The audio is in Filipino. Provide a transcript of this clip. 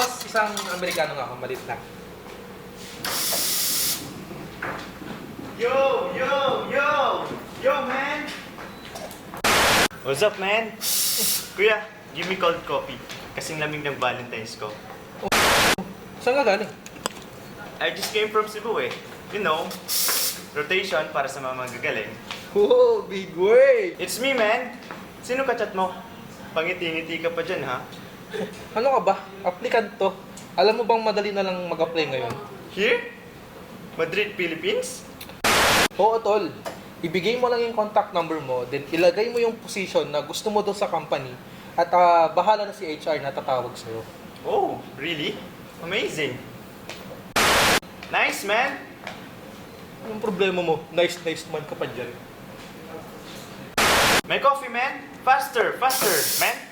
Boss, isang Amerikano nga ako, malit lang. Yo, yo, yo! Yo, man! What's up, man? Kuya, give me cold coffee. Kasing lamig ng Valentine's ko. Saan ka galing? I just came from Cebu eh. You know, rotation para sa mga magagaling. Oh, big way! It's me, man! Sino ka-chat mo? Pangiti-ngiti ka pa dyan, ha? Ano ka ba? Applicant to. Alam mo bang madali na lang mag-apply ngayon? Here? Madrid, Philippines? Oo, tol. Ibigay mo lang yung contact number mo, then ilagay mo yung position na gusto mo doon sa company at bahala na si HR na tatawag sa'yo. Oh, really? Amazing! Nice, man! Anong problema mo? Nice man ka pa dyan. May coffee, man! Faster, faster, man!